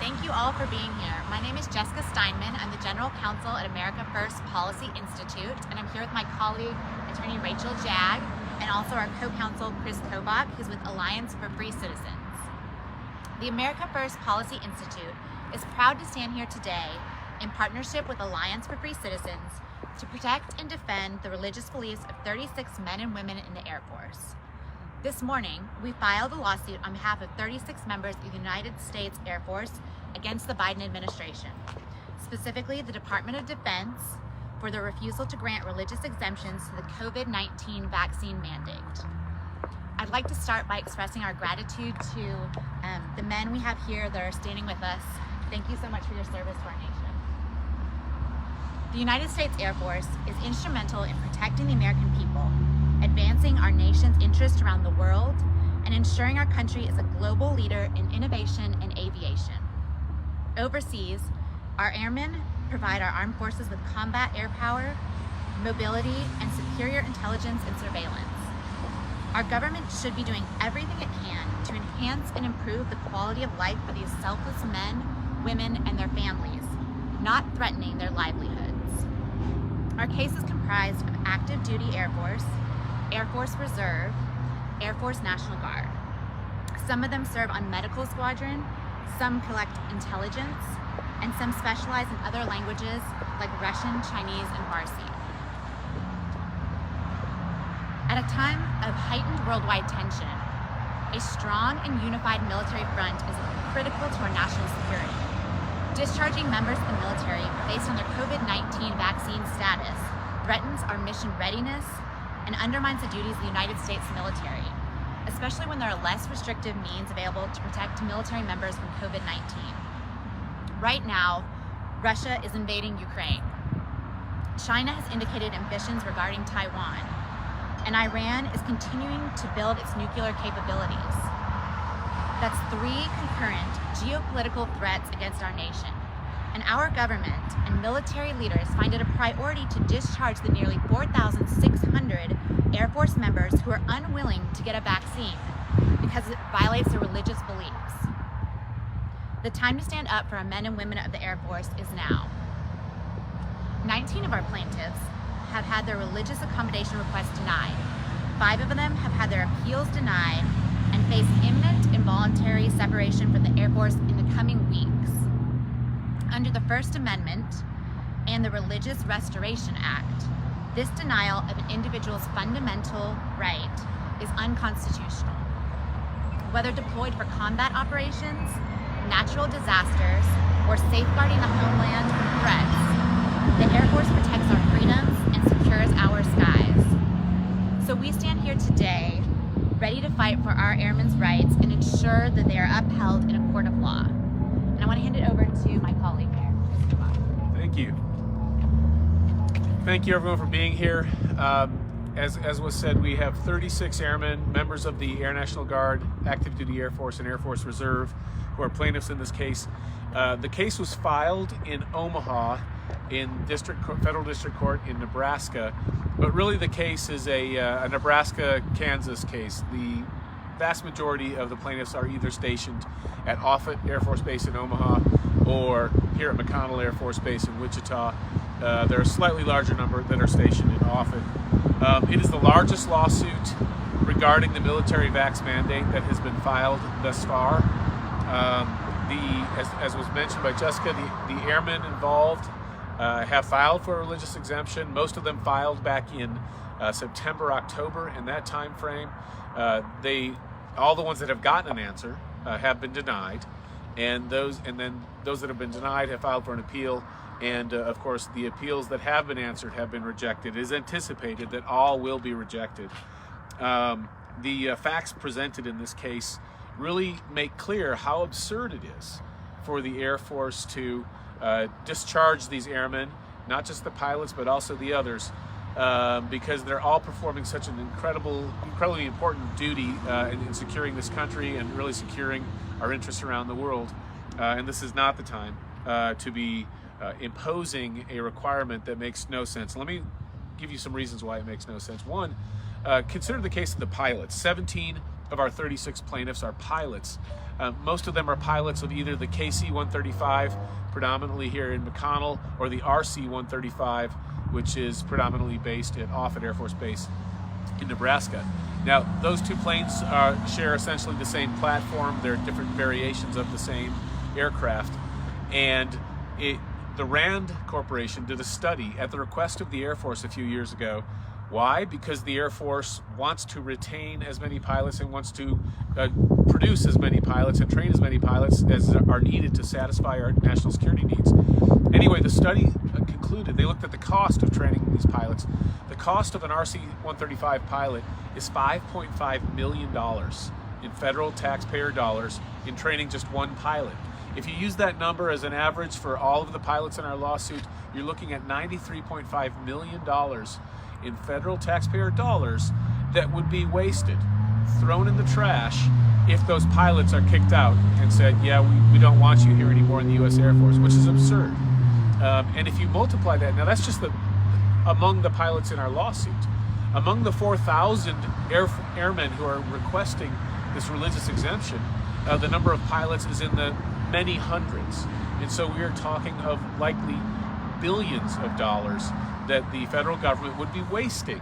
Thank you all for being here. My name is Jessica Steinman. I'm the General Counsel at America First Policy Institute, and I'm here with my colleague, Attorney Rachel Jag, and also our co-counsel, Chris Kobach, who's with Alliance for Free Citizens. The America First Policy Institute is proud to stand here today in partnership with Alliance for Free Citizens to protect and defend the religious beliefs of 36 men and women in the Air Force. This morning, we filed a lawsuit on behalf of 36 members of the United States Air Force against the Biden administration, specifically the Department of Defense for their refusal to grant religious exemptions to the COVID-19 vaccine mandate. I'd like to start by expressing our gratitude to the men we have here that are standing with us. Thank you so much for your service to our nation. The United States Air Force is instrumental in protecting the American people, advancing our nation's interests around the world, and ensuring our country is a global leader in innovation and aviation. Overseas, our airmen provide our armed forces with combat air power, mobility, and superior intelligence and surveillance. Our government should be doing everything it can to enhance and improve the quality of life for these selfless men, women, and their families, not threatening their livelihoods. Our case is comprised of active duty Air Force, Air Force Reserve, Air Force National Guard. Some of them serve on medical squadron, some collect intelligence, and some specialize in other languages like Russian, Chinese, and Farsi. At a time of heightened worldwide tension, a strong and unified military front is critical to our national security. Discharging members of the military based on their COVID-19 vaccine status threatens our mission readiness and undermines the duties of the United States military, especially when there are less restrictive means available to protect military members from COVID-19. Right now, Russia is invading Ukraine. China has indicated ambitions regarding Taiwan, and Iran is continuing to build its nuclear capabilities. That's three concurrent geopolitical threats against our nation, and our government and military leaders find it a priority to discharge the nearly 4,600 Air Force members who are unwilling to get a vaccine because it violates their religious beliefs. The time to stand up for our men and women of the Air Force is now. 19 of our plaintiffs have had their religious accommodation requests denied. 5 of them have had their appeals denied and face imminent involuntary separation from the Air Force in the coming weeks. Under the First Amendment and the Religious Restoration Act, this denial of an individual's fundamental right is unconstitutional. Whether deployed for combat operations, natural disasters, or safeguarding the homeland from threats, the Air Force protects our freedoms and secures our skies. So we stand here today ready to fight for our airmen's rights and ensure that they are upheld in a court of law. And I want to hand it over to my colleague here, Mr. Kobach. Thank you. Thank you everyone for being here. As was said, we have 36 airmen, members of the Air National Guard, Active Duty Air Force, and Air Force Reserve, who are plaintiffs in this case. The case was filed in Omaha in federal district court in Nebraska, but really the case is a Nebraska-Kansas case. The vast majority of the plaintiffs are either stationed at Offutt Air Force Base in Omaha or here at McConnel Air Force Base in Wichita. There are a slightly larger number that are stationed in Offutt. It is the largest lawsuit regarding the military vax mandate that has been filed thus far. As was mentioned by Jessica, the airmen involved have filed for a religious exemption. Most of them filed back in September, October, in that time frame. All the ones that have gotten an answer have been denied, and then those that have been denied have filed for an appeal. And of course, the appeals that have been answered have been rejected. It is anticipated that all will be rejected. The facts presented in this case really make clear how absurd it is for the Air Force to discharge these airmen, not just the pilots, but also the others, because they're all performing such an incredibly important duty in securing this country and really securing our interests around the world. And this is not the time to be imposing a requirement that makes no sense. Let me give you some reasons why it makes no sense. One, consider the case of the pilots. 17 of our 36 plaintiffs are pilots. Most of them are pilots of either the KC-135, predominantly here in McConnell, or the RC-135, which is predominantly based at Offutt Air Force Base in Nebraska. Now, those two planes share essentially the same platform. They're different variations of the same aircraft. And the RAND Corporation did a study at the request of the Air Force a few years ago. Why? Because the Air Force wants to retain as many pilots and wants to produce as many pilots and train as many pilots as are needed to satisfy our national security needs. Anyway, the study concluded, they looked at the cost of training these pilots. The cost of an RC-135 pilot is $5.5 million in federal taxpayer dollars in training just one pilot. If you use that number as an average for all of the pilots in our lawsuit, you're looking at $93.5 million in federal taxpayer dollars that would be wasted, thrown in the trash, if those pilots are kicked out and said, yeah, we don't want you here anymore in the U.S. Air Force, which is absurd. And if you multiply that, now that's just among the pilots in our lawsuit. Among the 4,000 airmen who are requesting this religious exemption, the number of pilots is in the many hundreds. And so we are talking of likely billions of dollars that the federal government would be wasting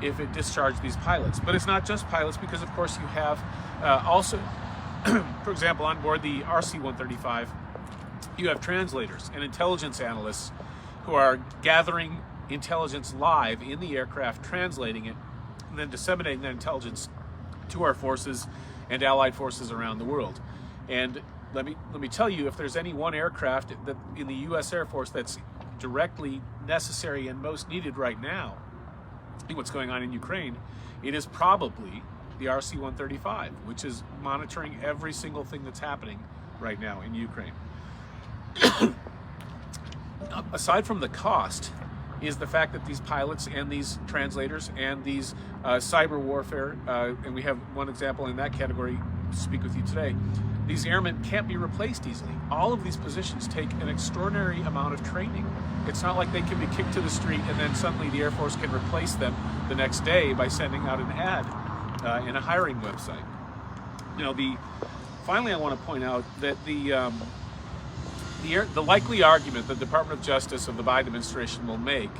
if it discharged these pilots. But it's not just pilots, because of course you have also, for example, on board the RC-135, you have translators and intelligence analysts who are gathering intelligence live in the aircraft, translating it, and then disseminating that intelligence to our forces and allied forces around the world. And let me tell you, if there's any one aircraft that in the U.S. Air Force that's directly necessary and most needed right now in what's going on in Ukraine, it is probably the RC-135, which is monitoring every single thing that's happening right now in Ukraine. Aside from the cost is the fact that these pilots and these translators and these cyber warfare, and we have one example in that category to speak with you today, these airmen can't be replaced easily. All of these positions take an extraordinary amount of training. It's not like they can be kicked to the street and then suddenly the Air Force can replace them the next day by sending out an ad in a hiring website. Finally, I want to point out that the likely argument the Department of Justice of the Biden administration will make,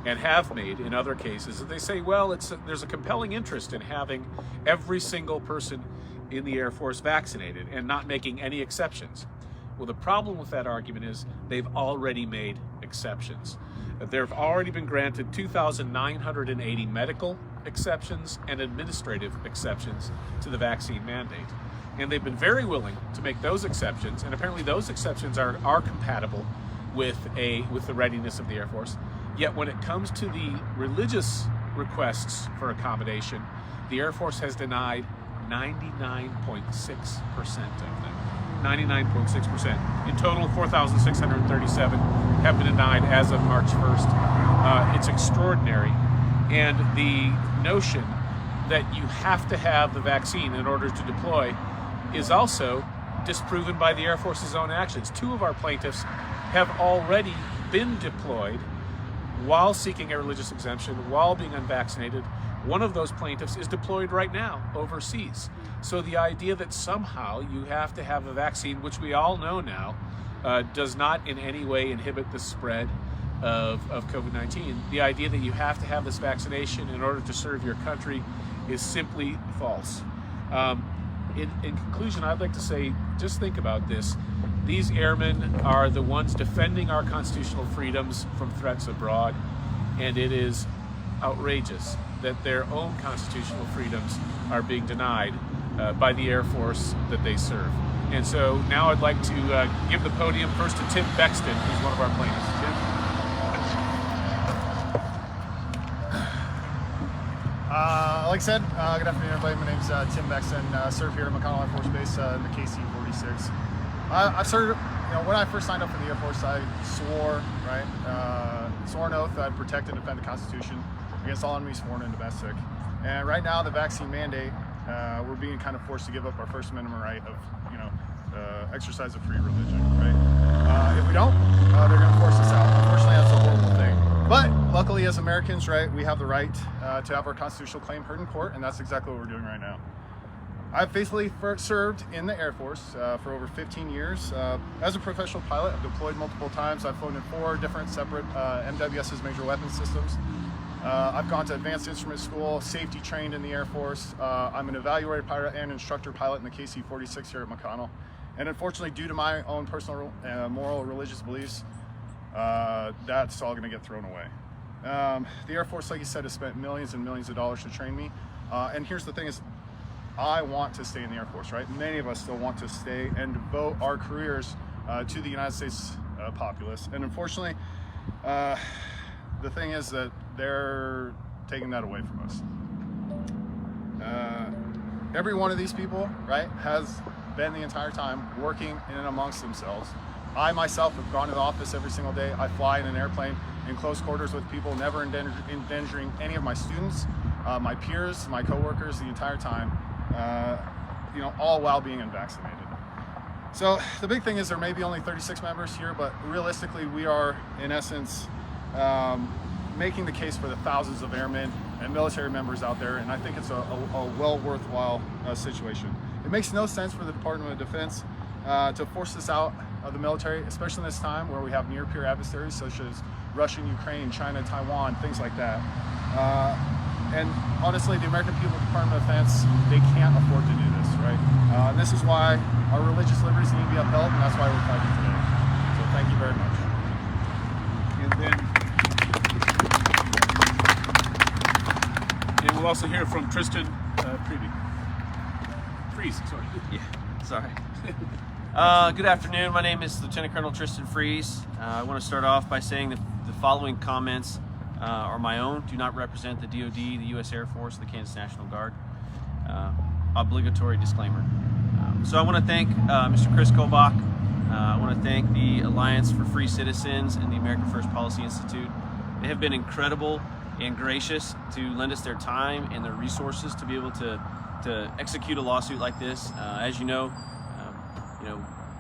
and have made in other cases, is they say, well, there's a compelling interest in having every single person in the Air Force vaccinated and not making any exceptions. Well, the problem with that argument is they've already made exceptions. There have already been granted 2,980 medical exceptions and administrative exceptions to the vaccine mandate. And they've been very willing to make those exceptions, and apparently those exceptions are compatible with the readiness of the Air Force. Yet when it comes to the religious requests for accommodation, the Air Force has denied 99.6% of them. 99.6%. In total, 4,637 have been denied as of March 1st. It's extraordinary. And the notion that you have to have the vaccine in order to deploy is also disproven by the Air Force's own actions. 2 of our plaintiffs have already been deployed while seeking a religious exemption, while being unvaccinated. One of those plaintiffs is deployed right now overseas. So the idea that somehow you have to have a vaccine, which we all know now, does not in any way inhibit the spread of COVID-19. The idea that you have to have this vaccination in order to serve your country is simply false. In conclusion, I'd like to say, just think about this. These airmen are the ones defending our constitutional freedoms from threats abroad, and it is outrageous that their own constitutional freedoms are being denied by the Air Force that they serve. And so now I'd like to give the podium first to Tim Bexton, who's one of our plaintiffs. Tim? Like I said, good afternoon, everybody. My name's Tim Bexton. Serve here at McConnell Air Force Base in the KC-46. I've served, when I first signed up for the Air Force, I swore an oath that I'd protect and defend the Constitution against all enemies, foreign and domestic. And right now, the vaccine mandate, we're being kind of forced to give up our First Amendment right of, exercise of free religion, right? If we don't, they're going to force us out. Unfortunately, that's a horrible thing. But luckily, as Americans, right, we have the right to have our constitutional claim heard in court, and that's exactly what we're doing right now. I've faithfully served in the Air Force for over 15 years. As a professional pilot, I've deployed multiple times. I've flown in 4 different separate MWS's major weapons systems. I've gone to advanced instrument school, safety trained in the Air Force. I'm an evaluated pilot and instructor pilot in the KC-46 here at McConnell. And unfortunately, due to my own personal moral religious beliefs, that's all gonna get thrown away. The Air Force, like you said, has spent millions and millions of dollars to train me. And here's the thing is, I want to stay in the Air Force, right? Many of us still want to stay and devote our careers to the United States populace. And unfortunately, the thing is that they're taking that away from us. Every one of these people, right, has been the entire time working in and amongst themselves. I myself have gone to the office every single day. I fly in an airplane in close quarters with people, never endangering any of my students, my peers, my coworkers the entire time. You know, all while being unvaccinated. So the big thing is there may be only 36 members here, but realistically we are in essence making the case for the thousands of airmen and military members out there, and I think it's a well worthwhile situation. It makes no sense for the Department of Defense to force this out of the military, especially in this time where we have near-peer adversaries such as Russia, Ukraine, China, Taiwan, things like that. And honestly, the American people, Department of Defense, they can't afford to do this, right? And this is why our religious liberties need to be upheld, and that's why we're fighting today. So thank you very much. And we'll also hear from Tristan Freeze. Sorry. Yeah, sorry. Good afternoon. My name is Lieutenant Colonel Tristan Freeze. I want to start off by saying that the following comments are my own, do not represent the DoD, the U.S. Air Force, the Kansas National Guard. Obligatory disclaimer. So I want to thank Mr. Chris Kobach. I want to thank the Alliance for Free Citizens and the American First Policy Institute. They have been incredible and gracious to lend us their time and their resources to be able to execute a lawsuit like this. As you know,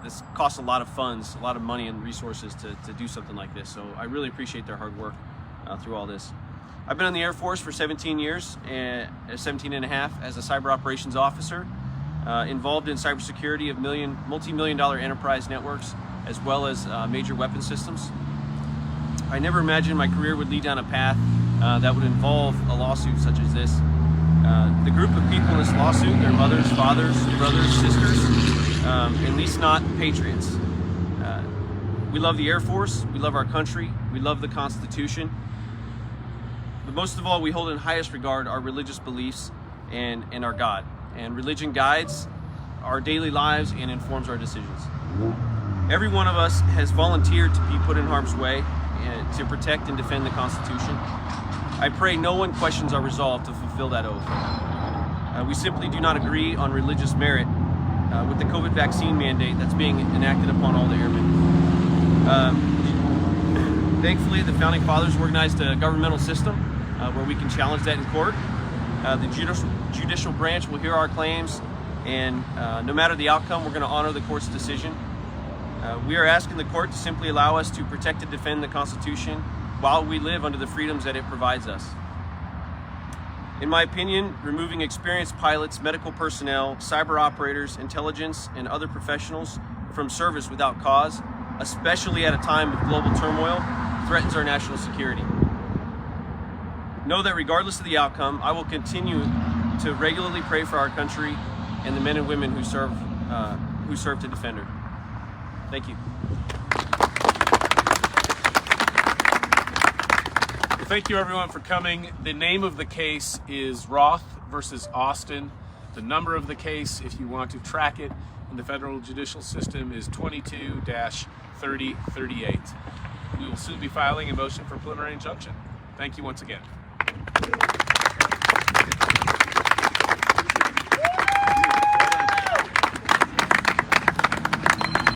this costs a lot of funds, a lot of money and resources to do something like this. So I really appreciate their hard work through all this. I've been in the Air Force for 17 years, 17 and a half as a cyber operations officer, involved in cybersecurity of multi-million-dollar enterprise networks, as well as major weapon systems. I never imagined my career would lead down a path that would involve a lawsuit such as this. The group of people in this lawsuit, their mothers, fathers, brothers, sisters, at least not patriots. We love the Air Force, we love our country, we love the Constitution, but most of all, we hold in highest regard our religious beliefs and our God. And religion guides our daily lives and informs our decisions. Every one of us has volunteered to be put in harm's way to protect and defend the Constitution. I pray no one questions our resolve to fulfill that oath. We simply do not agree on religious merit with the COVID vaccine mandate that's being enacted upon all the airmen. Thankfully, the Founding Fathers organized a governmental system where we can challenge that in court. The judicial branch will hear our claims, and no matter the outcome, we're going to honor the court's decision. We are asking the court to simply allow us to protect and defend the Constitution while we live under the freedoms that it provides us. In my opinion, removing experienced pilots, medical personnel, cyber operators, intelligence, and other professionals from service without cause, especially at a time of global turmoil, threatens our national security. Know that regardless of the outcome, I will continue to regularly pray for our country and the men and women who serve to defend her. Thank you. Well, thank you everyone for coming. The name of the case is Roth versus Austin. The number of the case, if you want to track it in the federal judicial system, is 22-3038. We will soon be filing a motion for preliminary injunction. Thank you once again.